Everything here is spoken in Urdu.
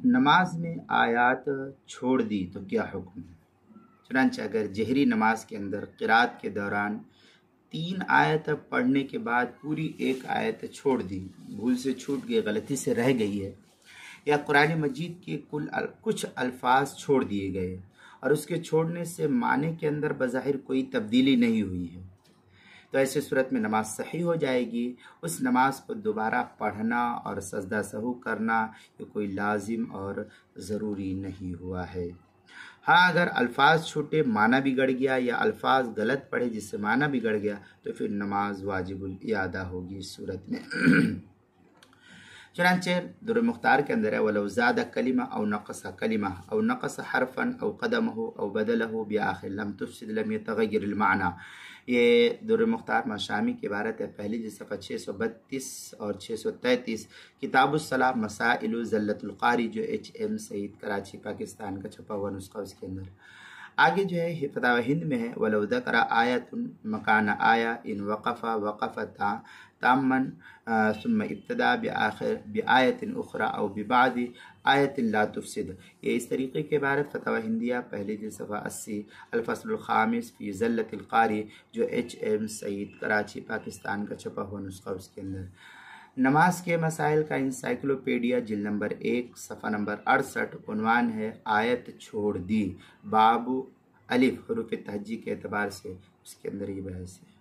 نماز میں آیات چھوڑ دی تو کیا حکم ہے؟ چنانچہ اگر جہری نماز کے اندر قرات کے دوران 3 آیت پڑھنے کے بعد پوری ایک آیت چھوڑ دی، بھول سے چھوٹ گئی، غلطی سے رہ گئی ہے، یا قرآن مجید کے کچھ الفاظ چھوڑ دیے گئے اور اس کے چھوڑنے سے معنی کے اندر بظاہر کوئی تبدیلی نہیں ہوئی ہے، تو ایسے صورت میں نماز صحیح ہو جائے گی۔ اس نماز کو دوبارہ پڑھنا اور سجدہ سہو کرنا یہ کوئی لازم اور ضروری نہیں ہوا ہے۔ ہاں، اگر الفاظ چھوٹے، معنی بگڑ گیا یا الفاظ غلط پڑھے جس سے معنی بگڑ گیا تو پھر نماز واجب الاعادہ ہوگی اس صورت میں۔ چنانچہ در مختار کے اندر ہے وَلَوْ زَادَ كَلِمَةً أَوْ نَقَصَ كَلِمَةً أَوْ نَقَصَ حَرْفًا أَوْ قَدَمَهُ أَوْ بَدَلَهُ بِآخِرٍ لَمْ تُفْسِدْ لَمْ يَتَغَيَّرِ الْمَعْنَى۔ یہ در مختار مشامی کی عبارت ہے، پہلی جلد صفحہ 632 اور 633، کتاب الصلاح مسائل زلت القاری، جو HM سعید کراچی پاکستان کا چھپا ہوا نسخہ، اس کے اندر آگے جو ہے فتاوی ہند میں ہے وَلَوْ ذَكَرَ آیَةٌ مَكَانَ آیَةٍ إِن وَقَفَ تَامًّا ثُمَّ ابْتَدَى بِآیَةٍ أُخْرَى أَوْ بِبَعْضِ آیَةٍ لَا تُفْسِدُ۔ یہ اس طریقے کے عبارت فتاوی ہندیہ پہلی جلد صفحہ 80، الفصل الخامس فی زلت القاری، جو HM سعید کراچی پاکستان کا چھپا ہوا نسخہ، اس کے اندر نماز کے مسائل کا انسائکلوپیڈیا جلد نمبر 1 صفحہ نمبر 68، عنوان ہے آیت چھوڑ دی، باب الف حروف تہجی کے اعتبار سے اس کے اندر یہ بحث ہے۔